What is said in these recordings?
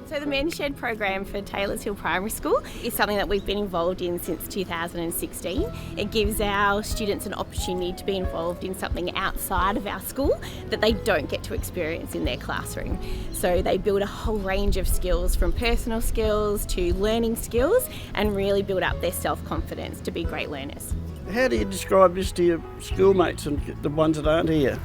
So the Men's Shed program for Taylors Hill Primary School is something that we've been involved in since 2016. It gives our students an opportunity to be involved in something outside of our school that they don't get to experience in their classroom. So they build a whole range of skills, from personal skills to learning skills, and really build up their self-confidence to be great learners. How do you describe this to your schoolmates and the ones that aren't here?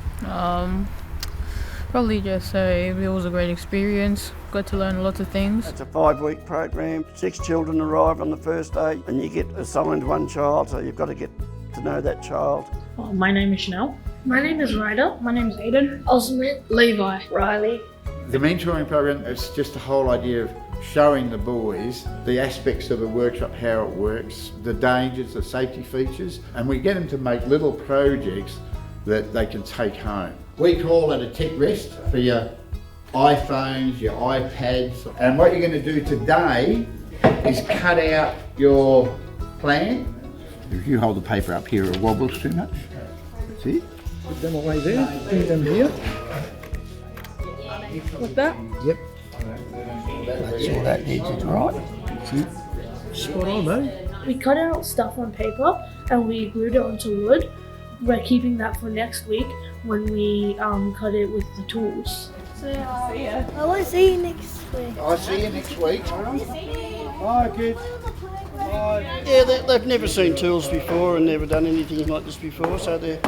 Probably just say it was a great experience. Got to learn lots of things. It's a 5-week program. 6 children arrive on the first day and you get assigned one child, so you've got to get to know that child. My name is Chanel. My name is Ryder. My name is Aiden. Osman. Levi. Riley. The mentoring program is just the whole idea of showing the boys the aspects of the workshop, how it works, the dangers, the safety features, and we get them to make little projects that they can take home. We call it a tech rest for your iPhones, your iPads, and what you're going to do today is cut out your plan. If you hold the paper up here, it wobbles too much. That's it. Put them away there, bring them here. Like that? Yep. That's all that needs is right. Spot on, mate. We cut out stuff on paper and we glued it onto wood. We're keeping that for next week when we cut it with the tools. See ya. I want to see you next week. I'll see you next week. Bye, kids. Bye. Yeah, they've never seen tools before and never done anything like this before, so they're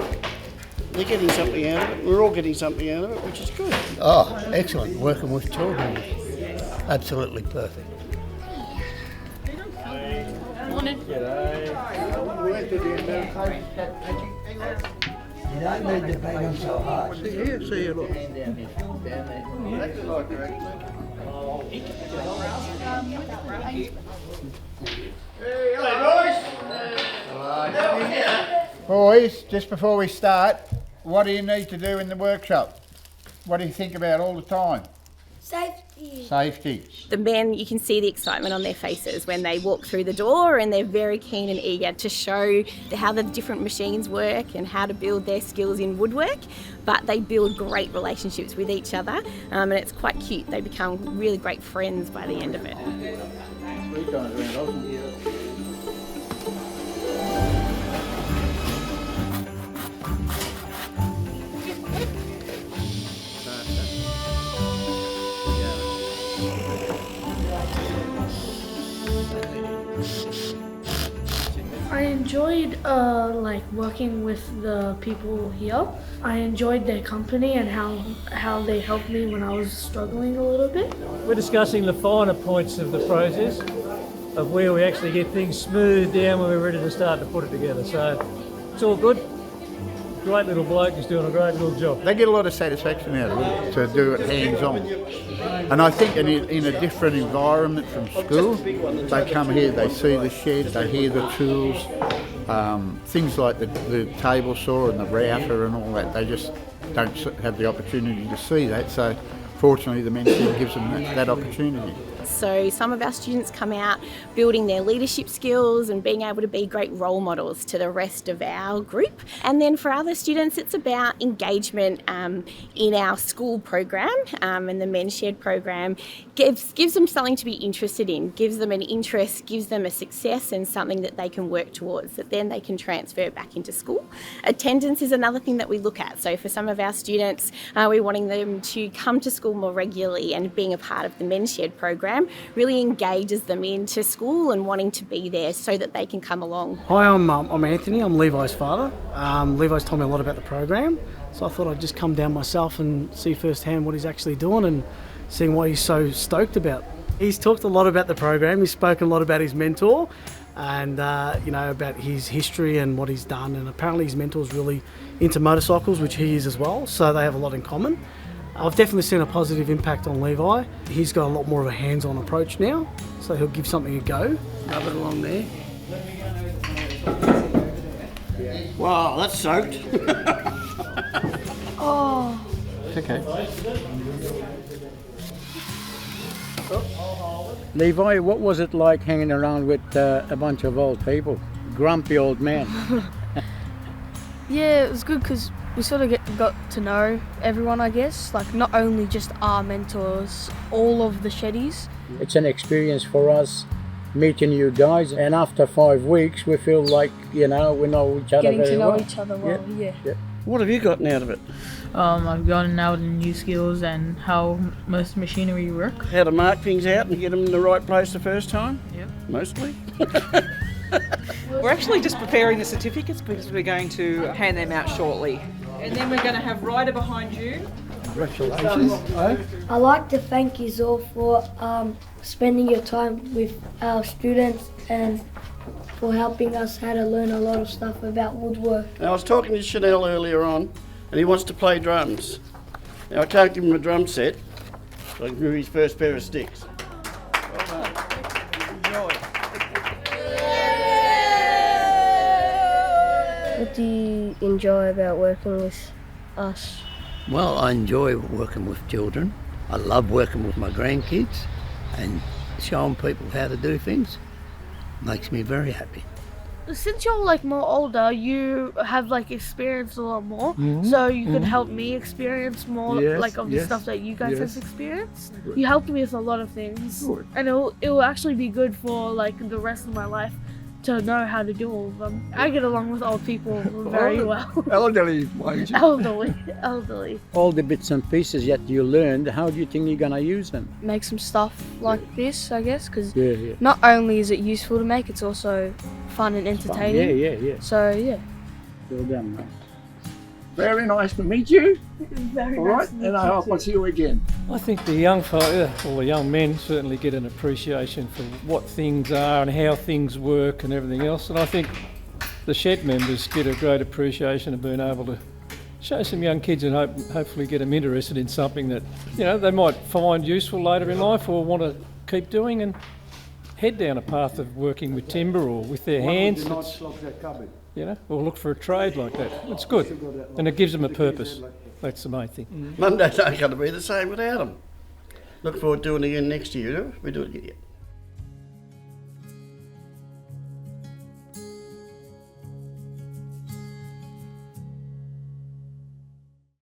getting something out of it. We're all getting something out of it, which is good. Oh, excellent. Working with children is absolutely perfect. You don't need to bang them so hard. See you, look. Boys, just before we start, what do you need to do in the workshop? What do you think about all the time? Safety. Safety. The men, you can see the excitement on their faces when they walk through the door, and they're very keen and eager to show how the different machines work and how to build their skills in woodwork. But they build great relationships with each other, and it's quite cute. They become really great friends by the end of it. I enjoyed working with the people here. I enjoyed their company and how they helped me when I was struggling a little bit. We're discussing the finer points of the process of where we actually get things smoothed down when we're ready to start to put it together. So it's all good. Great little bloke, he's doing a great little job. They get a lot of satisfaction out of it, to do it hands-on. And I think in a different environment from school, they come here, they see the shed, they hear the tools, things like the table saw and the router and all that, they just don't have the opportunity to see that. So fortunately the men's shed gives them that opportunity. So some of our students come out building their leadership skills and being able to be great role models to the rest of our group. And then for other students, it's about engagement in our school program, and the Men's Shed program gives them something to be interested in, gives them an interest, gives them a success and something that they can work towards that then they can transfer back into school. Attendance is another thing that we look at. So for some of our students, we're wanting them to come to school more regularly, and being a part of the Men's Shed program really engages them into school and wanting to be there so that they can come along. Hi, I'm Anthony. I'm Levi's father. Levi's told me a lot about the program, so I thought I'd just come down myself and see firsthand what he's actually doing and seeing what he's so stoked about. He's talked a lot about the program. He's spoken a lot about his mentor and about his history and what he's done, and apparently his mentor's really into motorcycles, which he is as well, so they have a lot in common. I've definitely seen a positive impact on Levi. He's got a lot more of a hands-on approach now, so he'll give something a go. Rub it along there. Wow, that's soaked. Oh. It's okay. Levi, what was it like hanging around with a bunch of old people? Grumpy old men. Yeah, it was good because We sort of got to know everyone, I guess, like not only just our mentors, all of the sheddies. It's an experience for us meeting you guys, and after 5 weeks we feel like, we know each other Getting very to know well. each other well, yeah. What have you gotten out of it? I've gotten out new skills and how most machinery work. How to mark things out and get them in the right place the first time? Yep. Mostly. We're actually just preparing the certificates because we're going to hand them out shortly. And then we're going to have Ryder behind you. Congratulations. I'd like to thank you all for spending your time with our students and for helping us how to learn a lot of stuff about woodwork. Now, I was talking to Chanel earlier on, and he wants to play drums. Now, I can't give him a drum set, so I can give him his first pair of sticks. Well done. Enjoy. What do you enjoy about working with us? Well, I enjoy working with children. I love working with my grandkids and showing people how to do things. Makes me very happy. Since you're like more older, you have like experienced a lot more, so you could help me experience more the stuff that you guys have experienced. You helped me with a lot of things, and it will actually be good for like the rest of my life to know how to do all of them. I get along with old people very well. Elderly, mind you. Elderly. All the bits and pieces that you learned, how do you think you're gonna use them? Make some stuff like this, I guess, because Yeah. not only is it useful to make, it's also fun and entertaining. Yeah. So yeah. Well done, mate. Very nice to meet you. Very All right, and I hope I see you again. I think the young the young men certainly get an appreciation for what things are and how things work and everything else. And I think the shed members get a great appreciation of being able to show some young kids and hopefully get them interested in something that they might find useful later in life or want to keep doing and head down a path of working with timber or with their hands. Or look for a trade like that. It's good, and it gives them a purpose. That's the main thing. Mondays aren't going to be the same without them. Look forward to doing it again next year. We do it again.